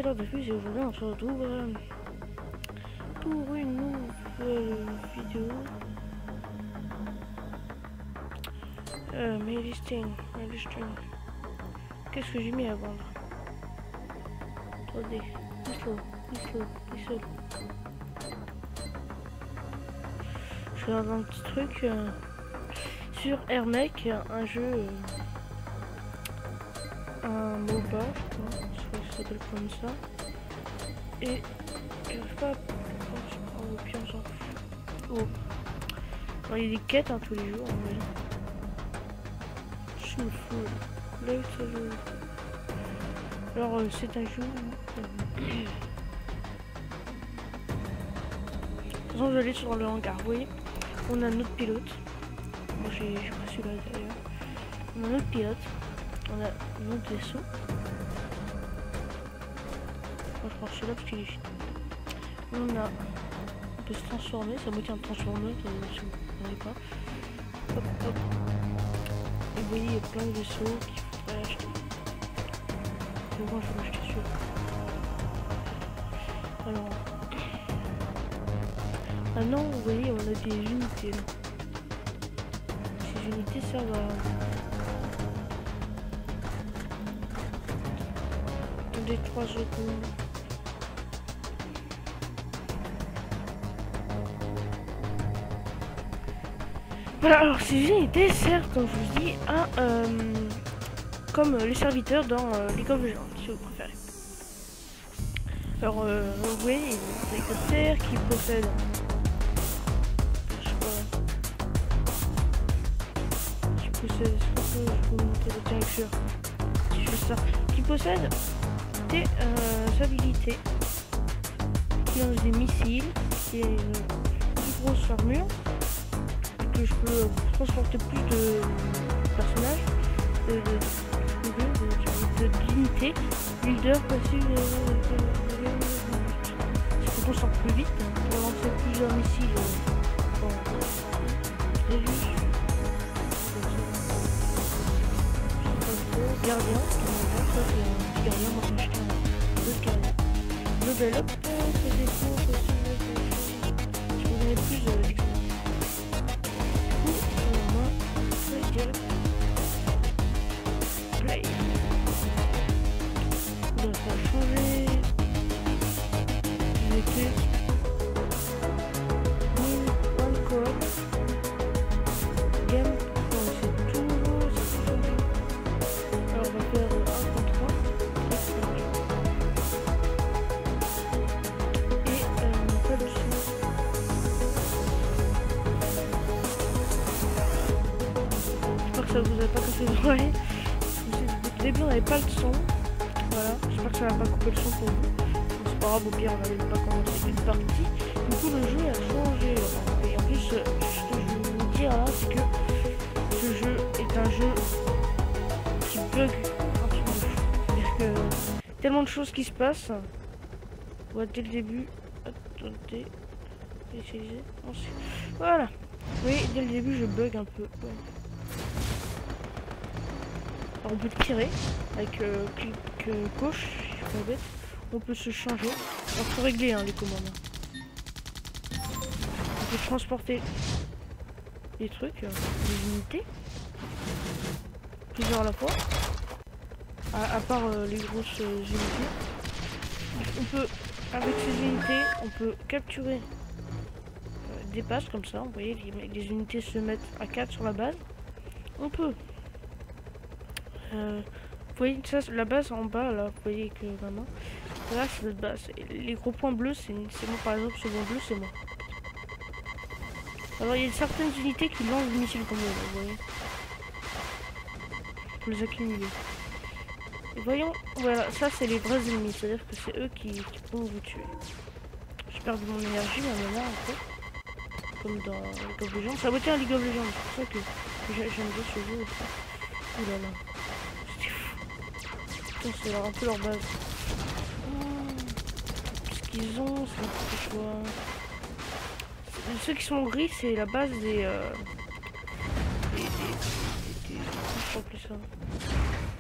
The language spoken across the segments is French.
j'espère depuis et aujourd'hui on se retrouve pour une nouvelle vidéo. Mélisting. Qu'est-ce que j'ai mis à vendre? 3D. Slow. Je regarde un petit truc sur Airmec, un jeu, un MOBA, je crois que ça s'appelle comme ça. Et j'arrive pas à... Oh, puis on s'en fout. Oh. Alors, il y a des quêtes tous les jours, mais... Je me fous. Là, ça joue. Alors, c'est un jeu... De toute façon, j'allais sur le hangar, vous voyez. On a notre pilote. Moi, j'ai pris celui-là d'ailleurs. On a notre pilote. On a notre vaisseau. Moi, je prends celui-là parce qu'il est fini. On peut se transformer. Ça me tient de transformer, si vous ne connaissez pas. Hop. Et vous voyez, il y a plein de vaisseaux qu'il faudrait acheter. Mais moi, je vais acheter celui-là. Alors... Maintenant, vous voyez, on a des unités là. Ces unités servent à... Attendez 3 secondes. Voilà, alors ces unités servent, comme je vous dis, à... comme les serviteurs dans League of Legends, si vous préférez. Alors, vous voyez, il y a des hélicoptères qui possèdent... Je peux vous montrer le directeur si je fais ça, qui possède des habilités, qui lance des missiles, qui a une plus grosse armure, que je peux transporter plus de personnages, d'unités, leader passif, je peux sortir plus vite pour lancer plusieurs missiles gardien, ça c'est un petit gardien, moi j'ai acheté un autre gardien. Level up, c'est des cours, je vous donner plus d'expérience. Du coup, moi, je vais dire play. On doit faire changer. Je vais cliquer. One code. Game. Ça vous a pas cassé le oreille. Au début on n'avait pas le son. Voilà, j'espère que ça va pas couper le son pour vous. C'est pas grave, au pire on n'avait pas commencé une partie. Du coup le jeu a changé. Et en plus ce que je veux vous dire là, c'est que ce jeu est un jeu qui bug un truc de fou. C'est-à-dire que tellement de choses qui se passent. Ouais, dès le début. Attendez. Voilà. Oui, dès le début je bug un peu. Ouais. Alors on peut tirer avec clic gauche, pas bête. On peut se changer. On peut régler les commandes. On peut transporter des trucs, des unités. Plusieurs à la fois. À part les grosses unités. On peut, avec ces unités, on peut capturer des bases comme ça. Vous voyez, les unités se mettent à 4 sur la base. On peut... vous voyez ça, la base en bas là, vous voyez que vraiment là c'est notre base. Et les gros points bleus c'est moi, par exemple ce bon bleu c'est moi. Alors il y a certaines unités qui lancent des missiles comme eux, vous voyez. Pour les accumuler. Et voyons, voilà, ça c'est les vrais ennemis, c'est à dire que c'est eux qui vont vous tuer. Je perds de mon énergie là un peu. Comme dans League of Legends. Ça va être un League of Legends, c'est pour ça que j'aime bien ce jeu aussi. Ouh là là. C'est un peu leur base. Ce qu'ils ont, c'est n'importe quoi. Ceux qui sont gris, c'est la base des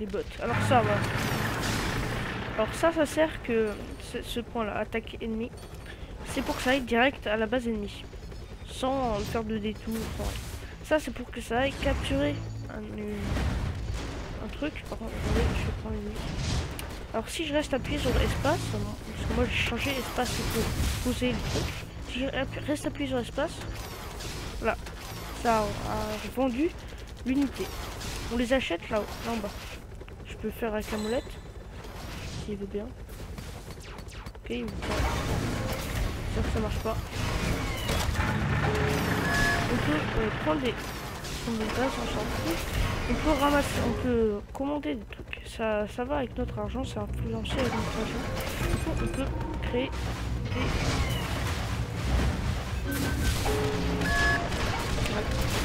bots. Alors ça va. Alors ça sert que ce point-là, attaque ennemi, c'est pour que ça aille direct à la base ennemie, sans faire de détour. Enfin, ça c'est pour que ça aille capturer un truc. Par contre, attendez, je vais prendre une. Alors si je reste appuyé sur espace, parce que moi j'ai changé espace pour poser le truc. Si je reste appuyé sur espace, voilà, ça a vendu l'unité. On les achète là en bas. Je peux le faire avec la molette, s'il veut bien. Ok, il veut pas. Sûr que ça marche pas. On peut prendre des gaz, on s'en fout. On peut ramasser, on peut commander des trucs. Ça va avec notre argent, c'est influencé avec notre argent. On peut créer des...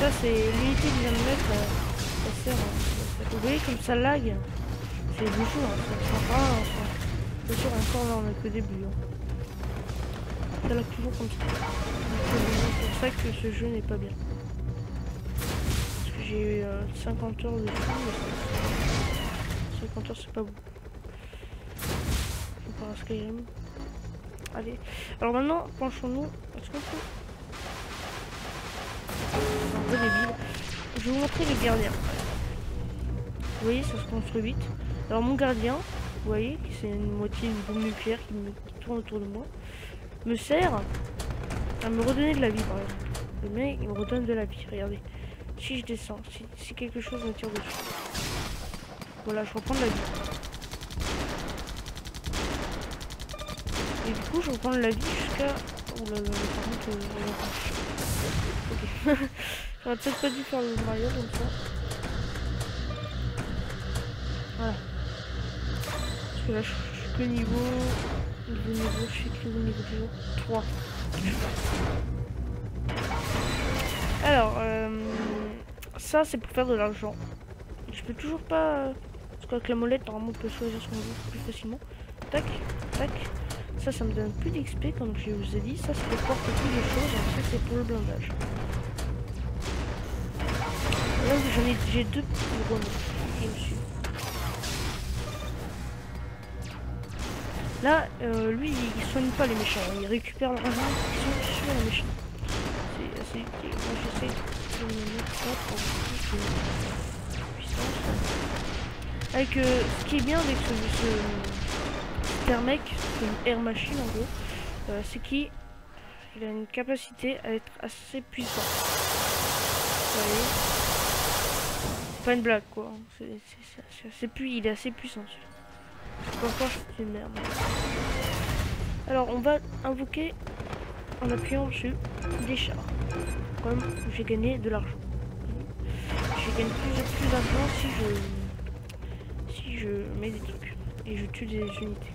Ça c'est l'unité que je viens de mettre. Ça sert. Vous voyez comme ça lag. C'est le jeu, hein. Ça sert pas. Bien sûr, encore là on a que début. Hein. Ça lag toujours comme ça. C'est pour ça que ce jeu n'est pas bien. J'ai eu 50 heures dessus, mais 50 heures c'est pas bon. Je pars à Skyrim. Allez. Alors maintenant, penchons-nous. Est-ce qu'on peut... C'est un peu débile. Je vais vous montrer les gardiens. Vous voyez, ça se construit vite. Alors mon gardien, vous voyez, c'est une moitié une bombe nucléaire qui tourne autour de moi, me sert à me redonner de la vie par exemple. Le mec, il me redonne de la vie, regardez. Si je descends, si quelque chose me tire dessus. Voilà, je reprends de la vie. Et du coup, je reprends de la vie jusqu'à... Oh là là, par contre, ok. J'aurais peut-être pas dû faire le Mario comme ça. Voilà. Parce que là, je suis que niveau... je suis que niveau 3. Alors, ça c'est pour faire de l'argent. Je peux toujours pas... parce qu'avec la molette, normalement on peut choisir son jeu plus facilement. Tac, tac. Ça me donne plus d'XP comme je vous ai dit. Ça c'est pour porter plus de choses. Et ça c'est pour le blindage. Là j'ai deux pour qui me suivent. Là, lui il soigne pas les méchants. Il récupère l'argent qui sont sur les méchants. C'est assez utile. Moi j'essaie de me mettre ça pour plus de puissance. Avec ce qui est bien avec ce mec, c'est une air machine en gros, c'est qu'il a une capacité à être assez puissant. Vous voyez, c'est pas une blague quoi. Il est assez puissant celui-là. Pourquoi c'est une merde. Alors on va invoquer en appuyant sur des chars. Comme j'ai gagné de l'argent. Je gagne plus d'argent si je mets des trucs. Et je tue des unités.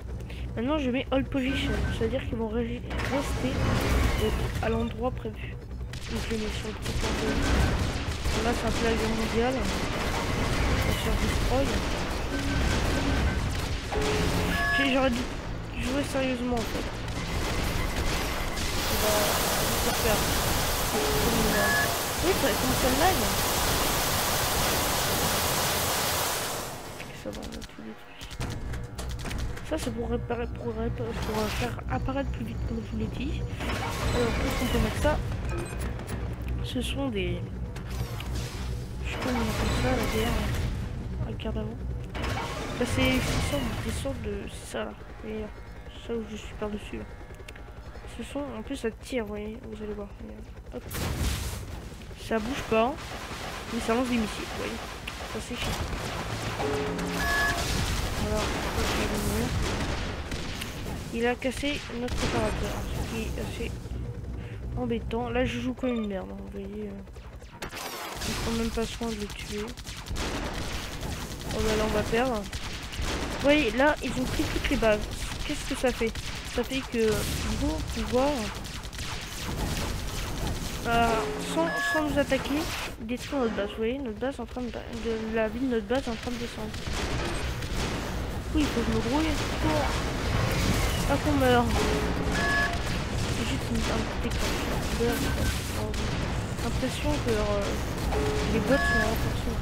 Maintenant je mets all position. C'est-à-dire qu'ils vont rester à l'endroit prévu. Donc je les mets sur le petit plan. Là c'est un plage mondial. Sur destroy. J'aurais dû jouer sérieusement en fait. On va faire. Oui, ça commence à lag. Ça va, on a tout détruit. Ça c'est pour réparer, pour faire apparaître plus vite comme je vous l'ai dit. Alors qu'est-ce qu'on peut mettre ça? Ce sont des... je sais pas comment on appelle ça, la VR. Regarde avant. Bah, c'est des sortes de... c'est ça là. Et ça où je suis par-dessus là. Ce sont... en plus ça tire, vous voyez, vous allez voir. Hop. Ça bouge pas, mais ça lance des missiles, vous voyez. Ça c'est chiant. Alors, il a cassé notre préparateur, ce qui est assez embêtant. Là je joue comme une merde, hein, vous voyez. Je prends même pas soin de le tuer. Oh bah là on va perdre. Vous voyez, là ils ont pris toutes les bases. Qu'est-ce que ça fait? Ça fait que ils vont pouvoir sans nous attaquer détruire notre base. Vous voyez, notre base en train de la vie de notre base est en train de descendre. Oui, il faut que je me grouille pour pas qu'on meure. C'est juste un petit écran. J'ai l'impression que les bots sont renforcés.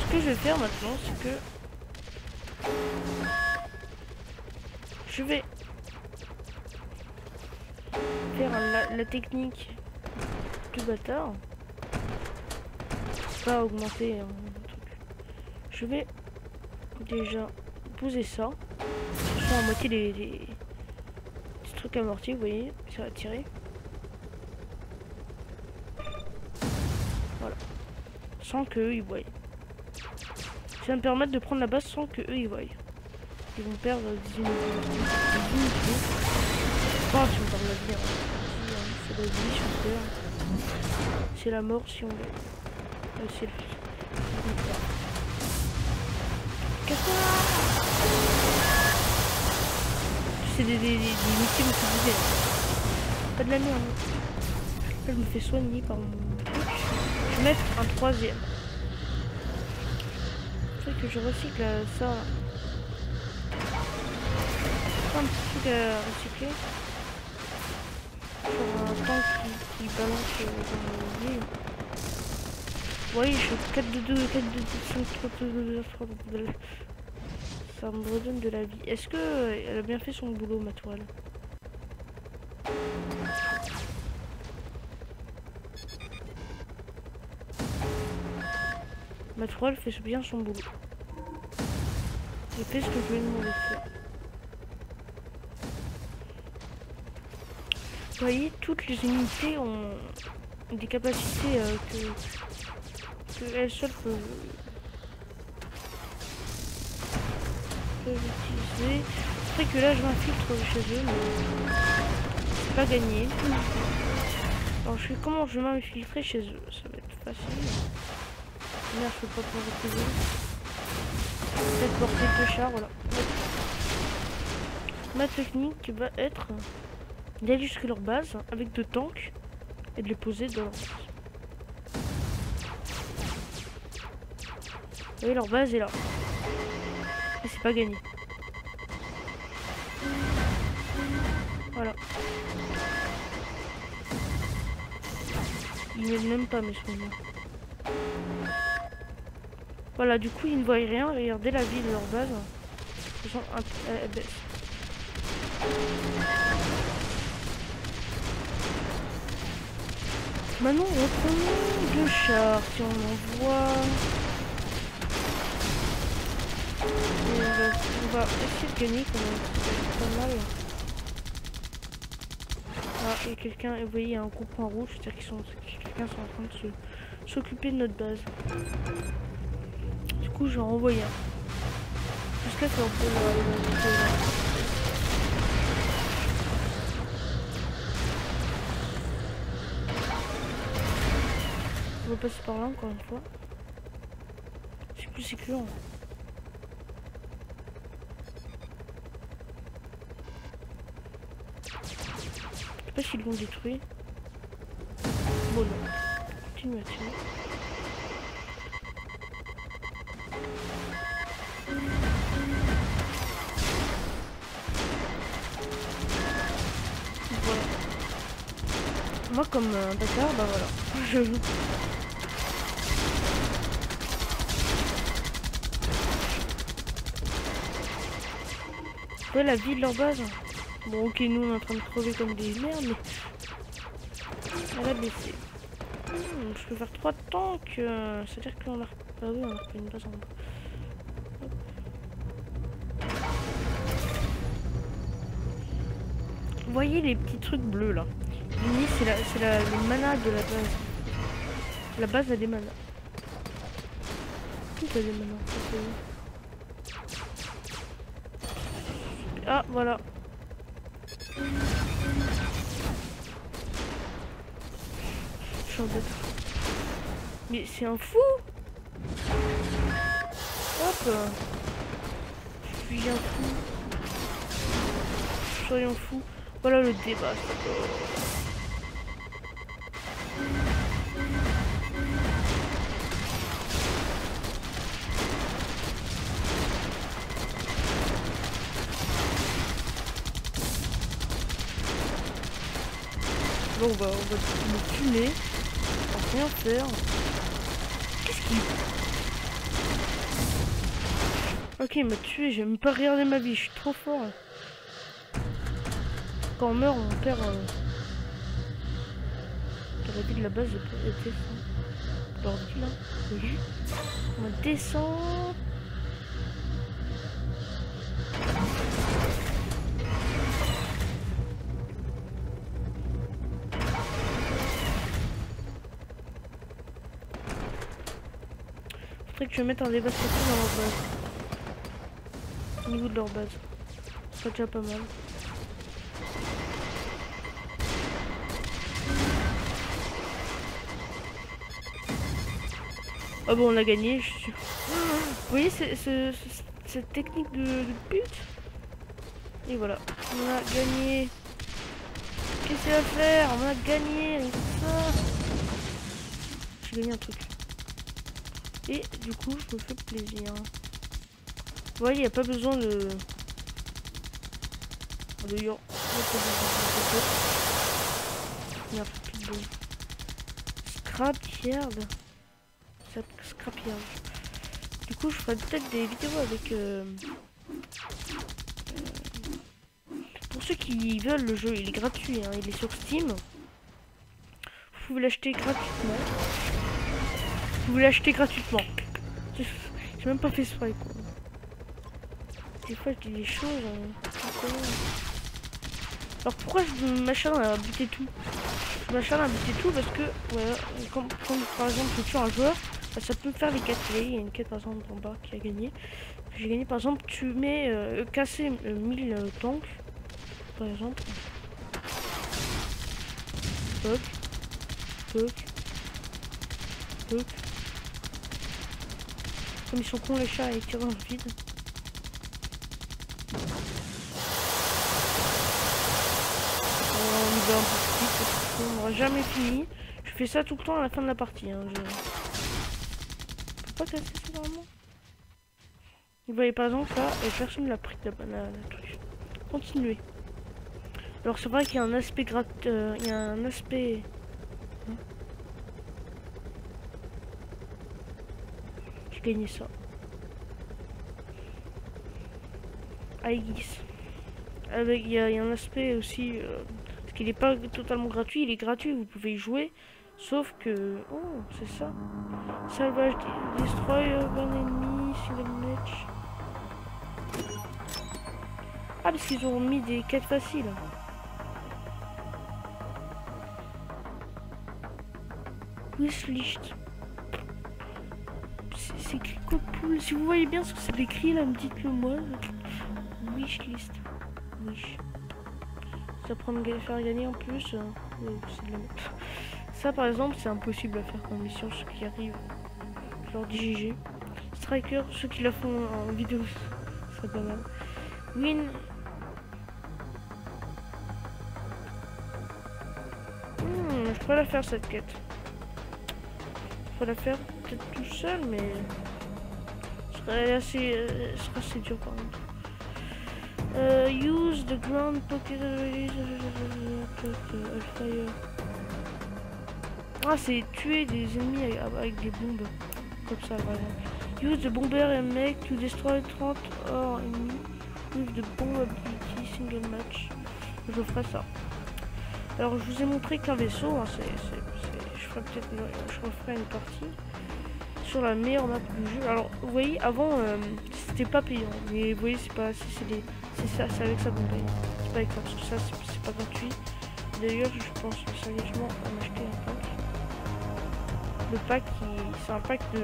Ce que je vais faire maintenant, c'est que Je vais faire la technique du bâtard. Pas augmenter un truc. Je vais déjà poser ça. Ce sont à moitié les petits trucs amortis, vous voyez, ça va tirer. Voilà. Sans qu'eux ils voient. Ça va me permettre de prendre la base sans qu'eux ils voient. Ils vont perdre des unités. Enfin, si on perd la vie, c'est la vie si on perd. C'est la mort si on gagne. C'est le c'est des unités motorisées. Pas de la merde. Là, je me fais soigner par mon truc. Je vais mettre un troisième. C'est vrai que je recycle ça. Un petit truc à recycler. Sur un tank qui balance dans le lit. Oui, je suis 4 de 2, 4 de 5, 3 de 2, ça me redonne de la vie. Est-ce que elle a bien fait son boulot, ma toile? Ma toile fait bien son boulot. J'ai fait ce que je lui ai demandé de faire. Vous voyez, toutes les unités ont des capacités que elles seules peuvent utiliser. C'est vrai que là je m'infiltre chez eux, mais c'est pas gagné. Alors je fais comment je vais m'infiltrer chez eux? Ça va être facile. Merde, je peux pas pouvoir reposer. Peut-être porter 2 chars, voilà. Ma technique va être d'aller jusqu'à leur base avec 2 tanks et de les poser dans leur base. Vous voyez, leur base est là. Et c'est pas gagné. Voilà. Ils n'aiment même pas mes souvenirs. Voilà, du coup ils ne voient rien. Regardez la vie de leur base. Ils sont baisse. Maintenant on prend 2 chars si on en voit. On va essayer de gagner quand même. C'est pas mal. Ah, et quelqu'un, vous voyez, il y a un gros point rouge, c'est-à-dire qu'ils quelqu'un sont en train de s'occuper de notre base. Du coup, je vais en envoyer un. Jusqu'à ce qu'on peut on va passer par là encore une fois. C'est plus sécurant. Je sais pas s'ils l'ont détruit. Bon non. Continue à tirer. Voilà. Moi comme bâtard, bah voilà. Je joue. Ouais, la vie de leur base. Bon ok, nous on est en train de crever comme des merdes, mais elle a baissé. Je peux faire 3 tanks, c'est-à-dire qu'on a... Ah oui, on a refait une base en bas. Vous voyez les petits trucs bleus là? L'uni c'est le mana de la base. La base a des manas. Tout a des manas. Ah voilà. Je suis embêté. Mais c'est un fou. Hop. Je suis un fou. Soyons fous. Voilà le débat. Bon, on va me tuer. On va rien faire. Qu'est-ce qu'il... Ok, il m'a tué, j'ai même pas regardé ma vie, je suis trop fort. Quand on meurt, on perd la vie de la base était ça. L'ordi là. Oui. On descend. Faudrait que je mette un dévastateur dans leur base. Au niveau de leur base. C'est déjà pas mal. Ah bon, on a gagné. Vous voyez cette technique de but? Et voilà, on a gagné. Qu'est-ce qu'il va faire? On a gagné. Ça. J'ai gagné un truc. Et du coup, je me fais plaisir. Vous voyez, il n'y a pas besoin de... D'ailleurs, il y a plus de... Scrapyard. Scrapyard. Du coup, je ferai peut-être des vidéos avec... Pour ceux qui veulent, le jeu, il est gratuit. Hein, il est sur Steam. Vous pouvez l'acheter gratuitement. Vous pouvez l'acheter gratuitement. J'ai même pas fait ça, quoi. Des fois, je dis des choses... Alors pourquoi je m'acharne à buter tout? Je m'acharne à buter tout parce que, voilà, comme par exemple je tue un joueur, bah, ça peut me faire les quêtes. Il y a une quête par exemple en bas qui a gagné. J'ai gagné par exemple, tu mets casser 1000 tanks, par exemple. Toc, toc, toc. Comme ils sont cons les chats et ils tirent dans le vide. On y va un peu plus vite parce qu'on n'aura jamais fini. Je fais ça tout le temps à la fin de la partie. Hein. Je peux pas casser ça normalement. Vous voyez par exemple là, et personne ne l'a pris la truc. Continuez. Alors c'est vrai qu'il y a un aspect il y a un aspect. Hein, j'ai gagné ça. Aegis. Avec il y a un aspect aussi. Parce qu'il n'est pas totalement gratuit, il est gratuit, vous pouvez y jouer. Sauf que. Oh, c'est ça. Salvage, destroy, un ennemi, single match. Ah, parce qu'ils ont mis des quêtes faciles. Wishlist. C'est écrit quoi, poule? Si vous voyez bien ce que c'est écrit là, me dites-le moi. Wishlist. Wish. Ça prend de faire gagner en plus. C'est de la merde. Ça par exemple, c'est impossible à faire comme mission, ceux qui arrivent. Je leur dis GG. Striker, ceux qui la font en vidéo, ce serait pas mal. Win. Je pourrais la faire cette quête. Je pourrais la faire peut-être tout seul, mais ce serait assez dur par contre. Use the ground pocket fire. Ah, c'est tuer des ennemis avec des bombes. Comme ça, par exemple. Use the bomber and make to destroy 30 or enemy with the bomb ability single match. Je ferai ça. Alors, je vous ai montré qu'un vaisseau, hein, je ferai peut-être je referai une partie sur la meilleure map du jeu. Alors, vous voyez, avant, c'était pas payant. Mais vous voyez, c'est pas, c'est avec ça qu'on paye. C'est pas avec ça, parce que ça, c'est pas gratuit. D'ailleurs, je pense sérieusement à m'acheter un pack. Le pack, c'est un pack de...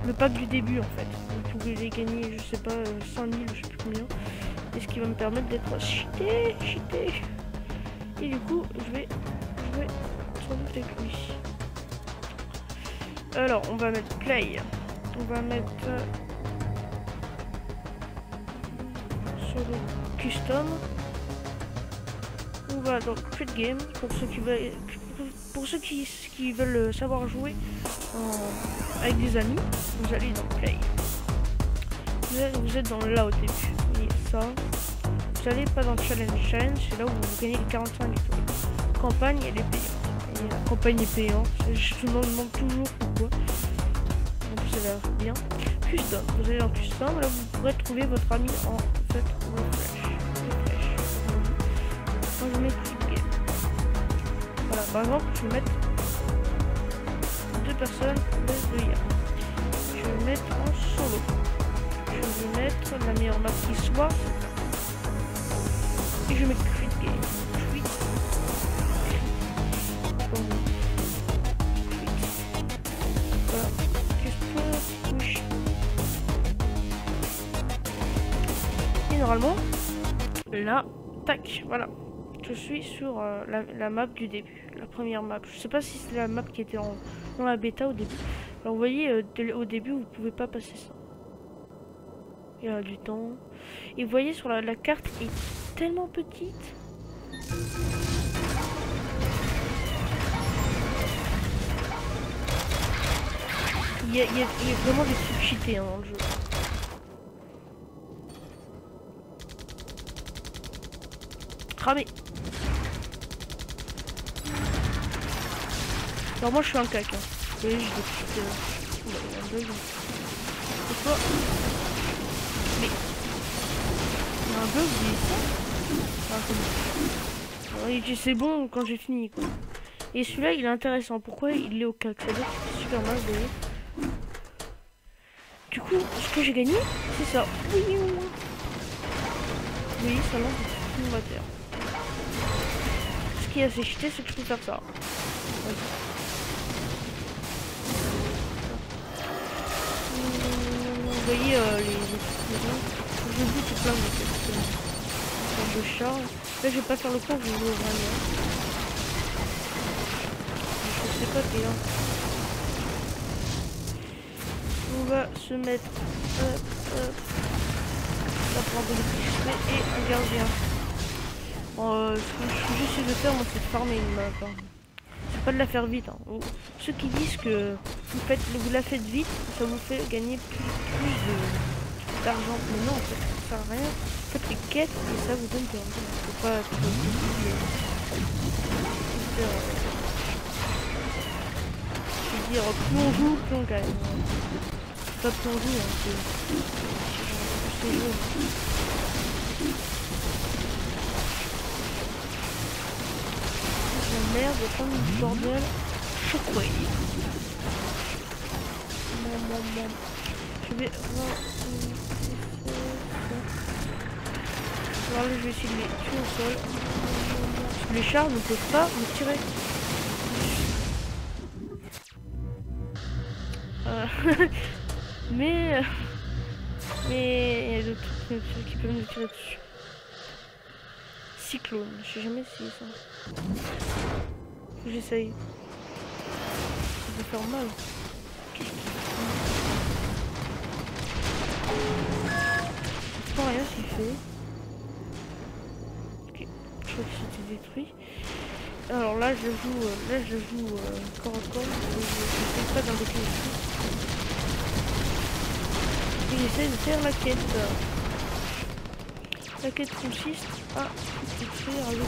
Le pack du début, en fait. Vous pouvez les gagner, je sais pas, 5000, je sais plus combien. Et ce qui va me permettre d'être cheaté. Et du coup, je vais sans doute avec lui. Alors, on va mettre play. On va mettre solo custom. On va dans create game pour ceux qui veulent savoir jouer avec des amis. Vous allez dans play. Vous êtes dans là au début. Et ça. Vous allez pas dans challenge, c'est là où vous gagnez les 45 étoiles. Campagne, elle est payante. Et la campagne est payante. Je me demande toujours pourquoi. En plus, elle a l'air bien. custom. Vous allez en custom, là vous pourrez trouver votre ami en fait refresh. Moi je mets quick game. Voilà, par exemple, je vais mettre 2 personnes de IA. Je vais mettre en solo. Je vais mettre la meilleure map qui soit. Et je mets quick game. Quick. Voilà. Push. Et normalement, là, tac, voilà. Je suis sur la map du début, la première map. Je sais pas si c'est la map qui était dans la bêta au début. Alors vous voyez, au début, vous pouvez pas passer ça. Il y a du temps. Et vous voyez, sur la carte est tellement petite. Il y a vraiment des trucs cheatés hein, dans le jeu. Cramé. Alors moi je suis un cac. Hein. Vous voyez, je décide. Il y a un bug. Pourquoi? Mais. Il y a un bug, vous voyez ça? C'est bon quand j'ai fini quoi. Et celui-là il est intéressant. Pourquoi il est au cac? Ça veut dire que c'est super mal, vous voyez. Du coup, ce que j'ai gagné, c'est ça. Oui, ça lance des innovateurs. Ce qui est assez cheaté, c'est que je peux faire ça. Vous voyez les je dis c'est plein de chars. Là je vais pas faire le con, je vais ouvrir rien. Je sais pas bien. On va se mettre ça prend de l'électricité et un gardien. Ce que j'essaie de faire moi c'est de farmer une map. C'est pas de la faire vite. Hein. Ceux qui disent que vous la faites vite, ça vous fait gagner plus d'argent. Mais non, en fait, ça sert à rien. Faites les quêtes et ça vous donne de l'argent. C'est pas trop je veux dire, plus on joue, plus on gagne. C'est pas plus on joue, hein, c'est jeu. Merde, il y a plein de bordel. Shockwave. Je vais... Alors là, je vais essayer de les tuer au sol. Les chars ne peuvent pas me tirer. Mais il y a d'autres trucs qui peuvent me tirer dessus. Cyclone, je sais jamais essayé ça. Faut que j'essaye. Ça peut faire mal. Qu'est-ce qu'il fait? C'est pas rien s'il fait. Ok, je crois que c'était détruit. Alors là je joue corps à corps. Je ne pas dans les clés. Et j'essaie de faire la quête. La quête consiste à détruire le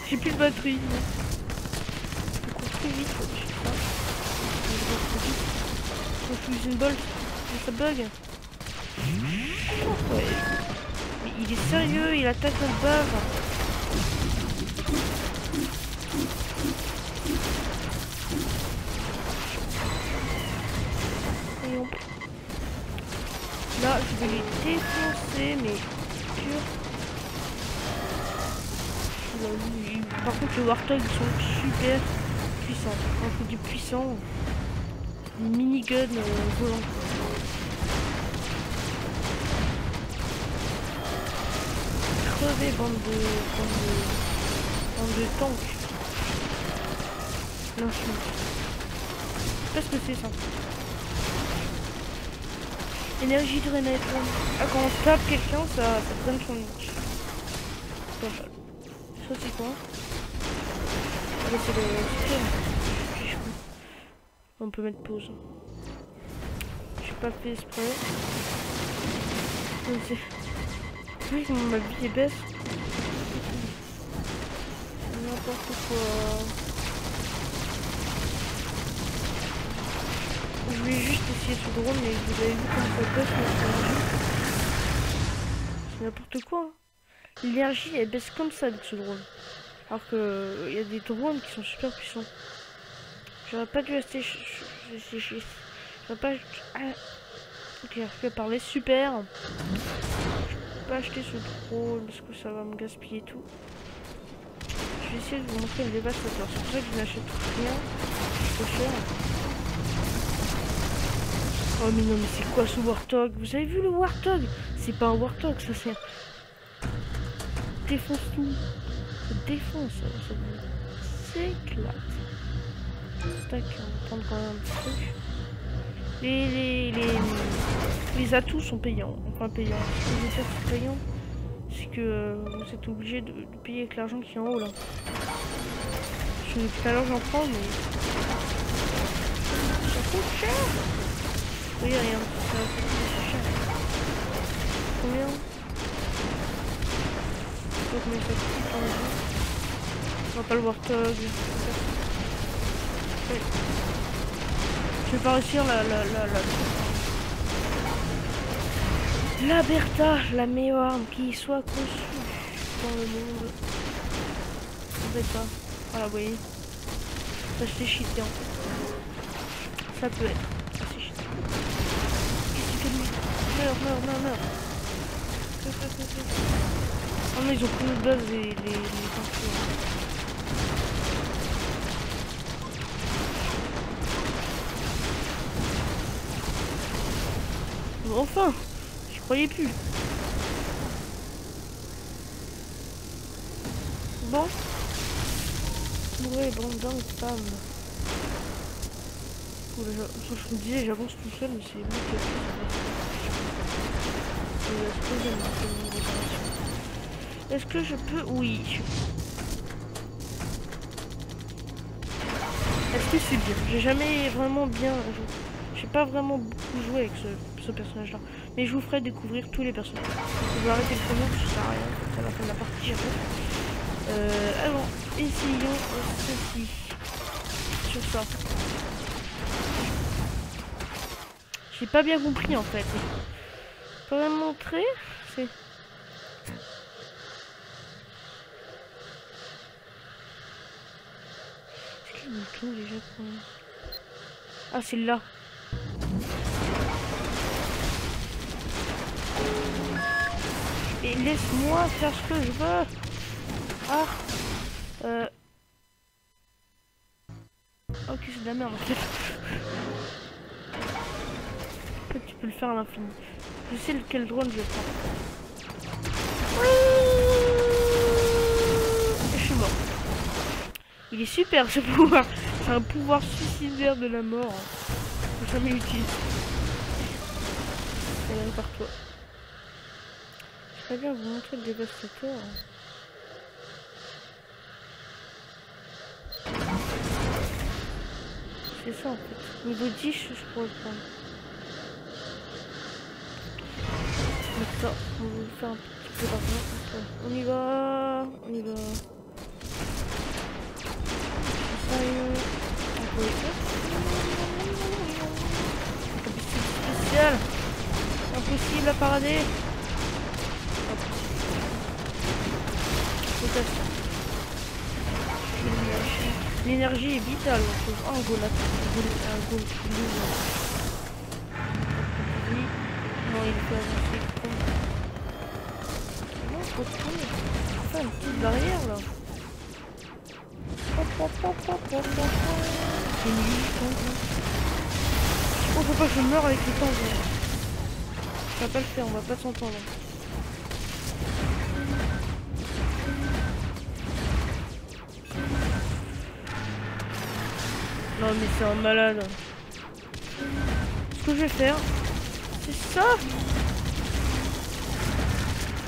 j'ai plus de batterie. Je cours très vite. Je sais pas. Je fuse une bolt. Ça bug. Ouais. Mais il est sérieux, il attaque notre bave. Là, je vais les défoncer, mais pur. Par contre, les Warthog sont super puissants. Quand je dis puissant, minigun volant. Crevé, bande de tanks. Non, je sais pas ce que c'est ça. Énergie de renaître. Ah, quand on tape quelqu'un, ça donne son niche. Pas mal. Ça c'est quoi? Ah bah c'est le système. On peut mettre pause. J'ai pas fait exprès. Oui, ma vie est baisse. N'importe quoi. je vais juste essayer ce drone, mais vous avez vu comment ça baisse l'énergie. C'est n'importe quoi. Hein. L'énergie elle baisse comme ça avec ce drone. Alors que y a des drones qui sont super puissants. J'aurais pas dû rester. J'aurais pas. Ah. Ok, j'arrive plus à parler. Super. Je peux pas acheter ce drone parce que ça va me gaspiller tout. Je vais essayer de vous montrer le dévastateur. C'est pour ça que je n'achète rien. C'est trop cher. Oh mais non, mais c'est quoi ce Warthog? Vous avez vu le Warthog? C'est pas un Warthog, ça sert. Défonce tout. Ça défonce, ça s'éclate. Tac, on va prendre quand même un petit truc. Les atouts sont payants. Enfin payants. Ce que je vais faire c'est payant. C'est que vous êtes obligé de payer avec l'argent qui est en haut là. Parce que tout à l'heure j'en prends mais. Ça coûte cher. Oui rien, ça coûte cher. Combien? Je sais pas combien ça coûte en vrai. On va pas le Warthog. Oui. Je vais pas réussir la Bertha, la meilleure arme qui soit conçue dans le monde. En fait pas. Voilà, vous voyez. Ça c'est cheaté en fait. Ça peut être. C'est cheaté. Qu'est-ce qu'il fait de lui? Meurs. Oh mais ils ont pris une base les peintures. Enfin, j'y croyais plus. Bon. Ouais, Brandon, spam. Je me disais, j'avance tout seul, mais c'est moi qui ai Est-ce que je peux? Oui. Est-ce que c'est bien? J'ai jamais vraiment bien joué. J'ai pas vraiment beaucoup joué avec ce personnage-là. Mais je vous ferai découvrir tous les personnages. Je vais arrêter le premier parce que ça sert à rien. C'est la fin de la partie après. Alors, essayons ceci. Sur ça. J'ai pas bien compris en fait. Je peux me montrer? C'est... Est-ce qu'il me tourne déjà pour... Ah, c'est là. Et laisse-moi faire ce que je veux. Ah. Ok, c'est de la merde en fait. En fait, tu peux le faire à l'infini. Je sais lequel drone je prends. Et je suis mort. Il est super ce pouvoir. C'est un pouvoir suicidaire de la mort. Faut jamais l'utiliser. Et même par toi. Je vais bien vous montrer le dévastateur. C'est ça en fait. Niveau 10, je pourrais le prendre. Mais ça, on va faire un petit peu d'argent. On y va. Spécial. Impossible à parader. L'énergie est vitale. Un goal là. Un goal. Non, il peut avancer. Non, faut faire une petite barrière là. C'est une vie. Oh, faut pas que je meure avec le temps. Ça va pas le faire, on va pas s'entendre. Non mais c'est un malade. Ce que je vais faire, c'est ça.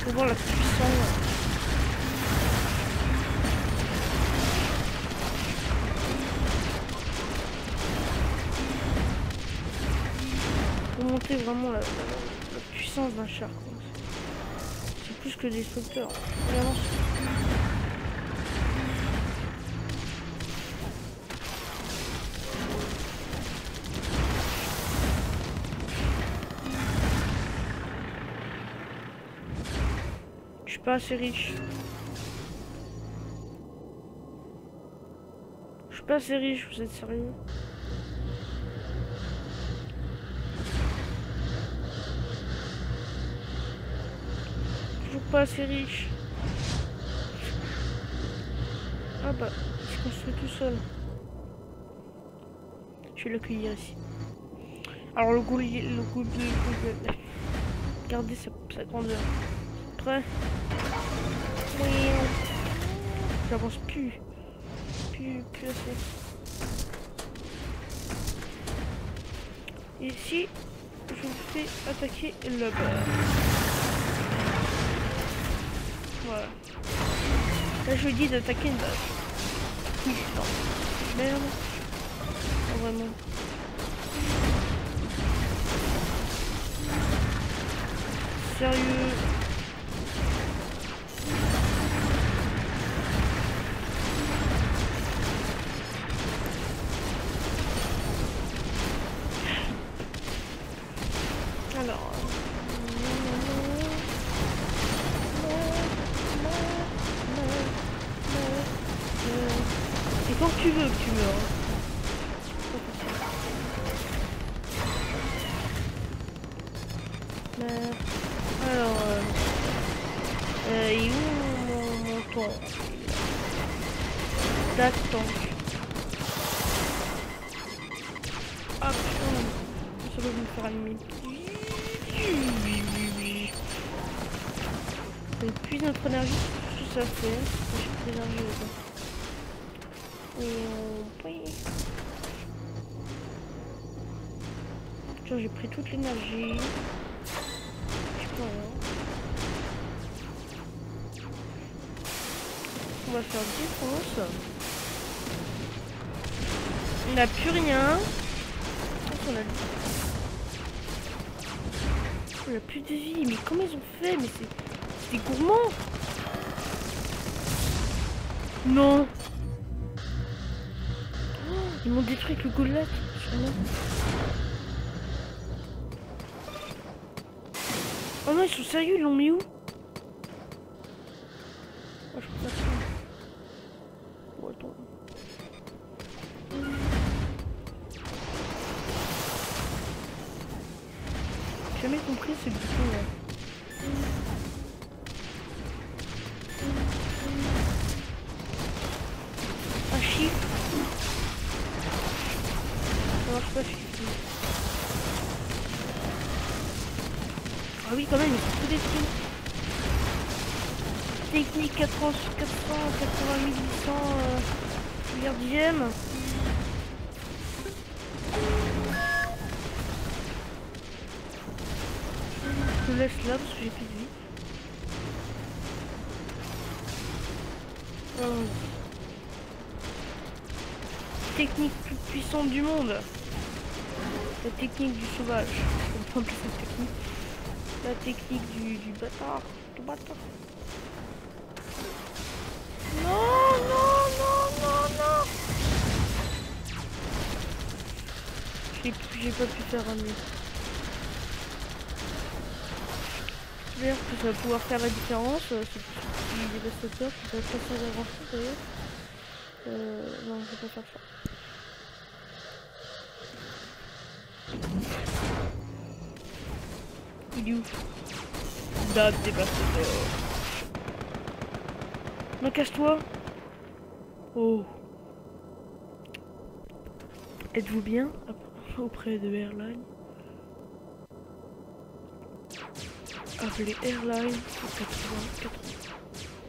Faut voir la puissance. Faut monter vraiment la puissance d'un char. C'est plus que destructeur. Il avance. suis pas assez riche. Je suis pas assez riche, vous êtes sérieux? Toujours pas assez riche. Ah bah, il se construit tout seul. Je vais l'accueillir ici. Alors le goût, regardez sa grandeur. Prêt? Oui. J'avance plus assez. Ici, je vous fais attaquer là-bas. Voilà. Là, je lui dis d'attaquer une base. Non. Merde. Oh, vraiment. Sérieux. Alors. Et quand tu veux que tu meurs. Alors, et où mon ton d'attente? Ah putain, ça va me faire allumer. On épuise notre énergie, tout ça fait. J'ai plus d'énergie là-bas. Tiens, j'ai pris toute l'énergie. On va faire défense. On n'a plus rien. On a plus de vie. Mais comment ils ont fait? Mais c'est gourmand. Non. Oh, ils m'ont détruit avec le Goliath. Oh non, ils sont sérieux, ils l'ont mis où? Ah, je crois pas ça. Oh, attends. J'ai jamais compris ce bouton là. Un chiffre. Ça marche pas, chiffre. Ah oui, quand même, ils sont tous détruits. Technique 400, 480 800 milliardième. Je laisse là parce que j'ai plus de vie. Technique plus puissante du monde. La technique du sauvage. Je comprends plus cette technique. La technique du bâtard. Du bâtard. Non, non, non, non, non. J'ai pas pu faire un mieux. J'espère que ça va pouvoir faire la différence. C'est petit dévastateur qui va pas servir à grand chose d'ailleurs. Non, je vais pas faire ça. Il est où? Date dévastateur. Non, casse-toi. Oh. Êtes-vous bien auprès de Airline? Appelez Airline au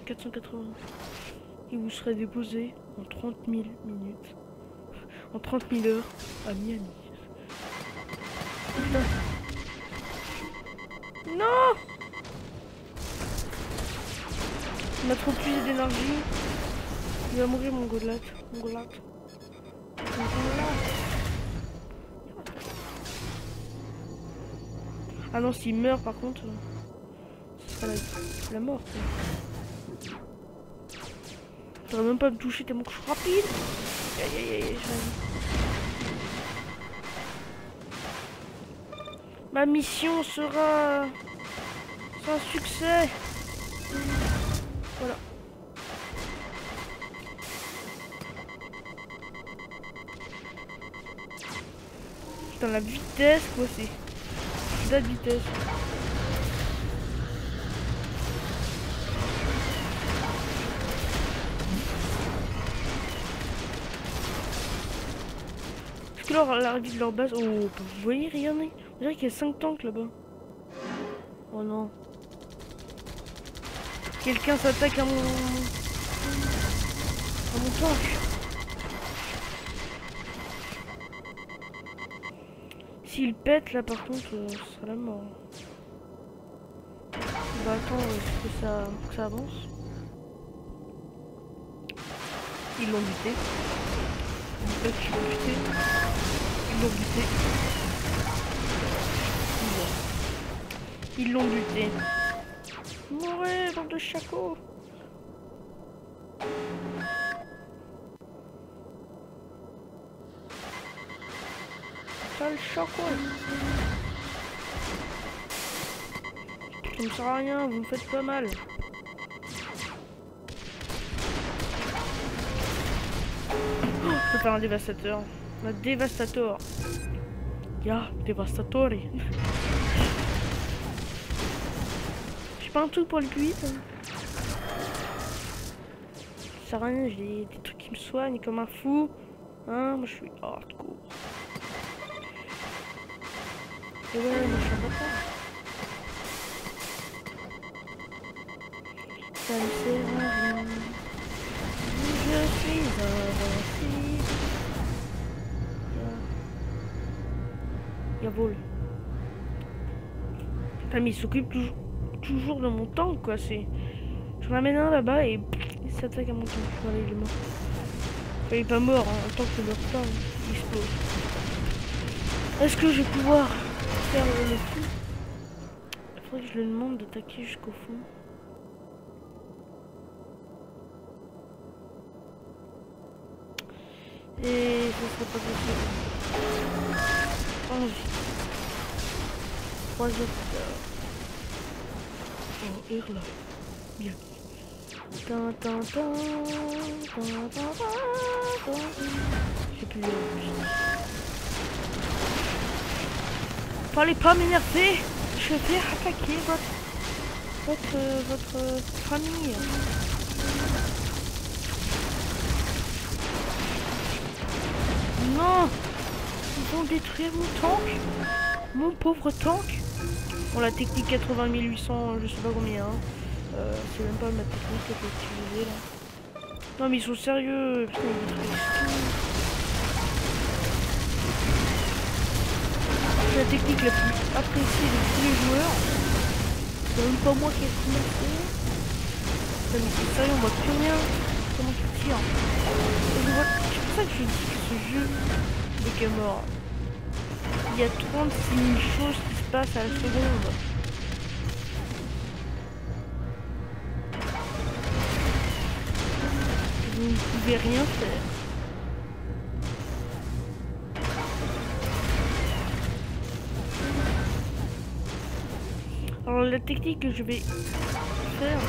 480. Il vous serait déposé en 30 000 minutes. En 30 000 heures à Miami. Putain. Non! On a trop plus d'énergie. Il va mourir mon Goliath. Mon Goliath. Ah non, s'il meurt par contre, ce sera la mort. Ça va même pas me toucher tellement que je suis rapide. Aïe aïe aïe, ma mission sera un succès. Voilà. Putain, la vitesse, quoi, c'est la vitesse. Est-ce que l'arrivée de leur base... Oh, vous voyez, regardez. On dirait qu'il y a 5 tanks là-bas. Oh non. Quelqu'un s'attaque à mon tank. S'il pète là par contre, ce sera la mort. Bah attends, que ça avance. Ils l'ont buté. Ils l'ont buté. Ils l'ont buté. Ils l'ont buté. Mourez, bande de chacos. Sale chaco. Ça me sert à rien, vous me faites pas mal. Oh, je peux faire un dévastateur. Un dévastateur. Ya, dévastateur. J'ai pas un truc pour le Q8. Ça sert à rien, j'ai des trucs qui me soignent comme un fou. Hein, moi je suis hardcore. Et ouais, moi je suis un bâtard. Ça ne sert à rien. Je suis invincible. Y'a vol. Putain, mais il s'occupe toujours de mon tank, quoi. Je ramène un là-bas et il s'attaque à mon tank. Voilà, il est mort. Enfin, il est pas mort, hein. Un tank ne meurt pas, il explose. Est-ce que je vais pouvoir faire le coup? Il faudrait que je lui demande d'attaquer jusqu'au fond. Et ça serait pas possible. Envie. 3 autres. Oh, hurle. Bien. J'ai plus de... Fallait pas m'énerver. Je vais attaquer votre famille. Non, ils vont détruire mon tank. Mon pauvre tank. Bon, la technique 80 800, je sais pas combien. Hein. C'est même pas ma technique que j'ai utilisée là. Non mais ils sont sérieux. Putain, ils détruisent tout. C'est la technique la plus appréciée de tous les joueurs. C'est même pas moi qui ai commencé. Putain, mais c'est sérieux, on voit plus rien. Comment tu tires? C'est pour ça que je dis que ce jeu est mort. Il y a 36 000 choses qui se passent à la seconde. Vous ne pouvez rien faire. Alors la technique que je vais faire...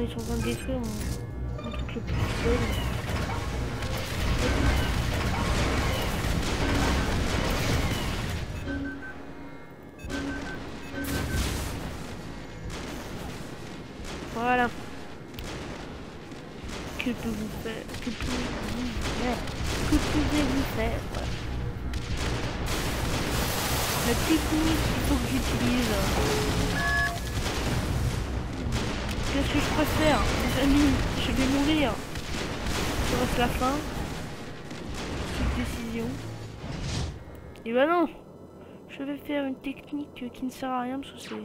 Ils sont en train de détruire mon truc le plus fun. Voilà. Que pouvez-vous faire? Que pouvez-vous faire? Que pouvez-vous faire? Voilà. La technique qu'il faut que j'utilise. Qu'est-ce que je préfère, les amis? Je vais mourir. Ça reste la fin. Toute décision. Et bah non. Je vais faire une technique qui ne sert à rien parce que c'est...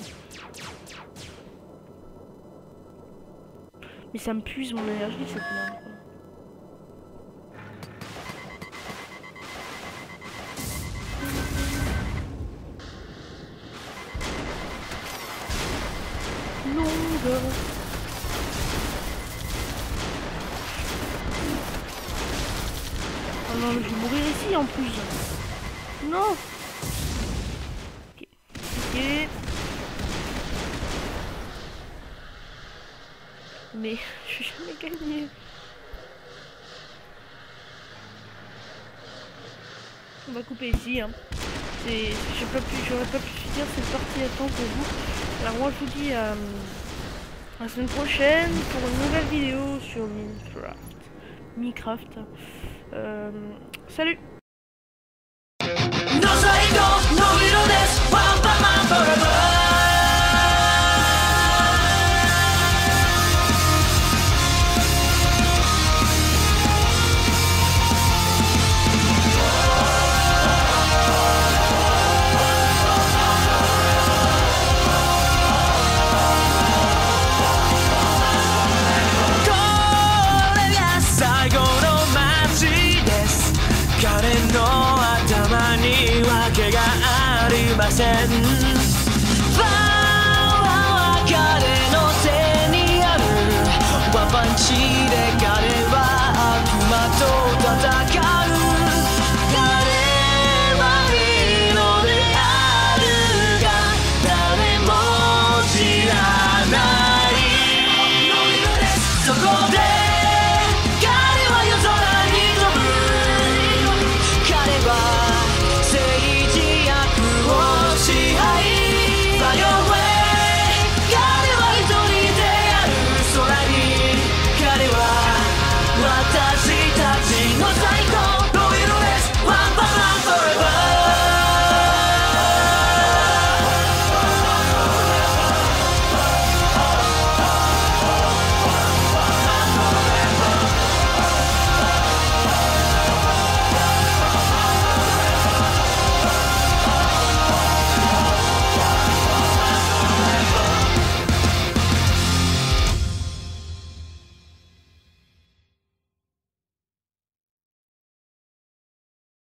Mais ça me puise mon énergie cette merde. longue. Oh non, mais je vais mourir ici en plus. Non. Ok. Ok. Mais je vais jamais gagner. On va couper ici. Hein. J'aurais pas pu finir cette partie à temps pour vous. Alors moi je vous dis à la semaine prochaine pour une nouvelle vidéo sur Minecraft. Salut. Karen no atama ni wake ga arimasen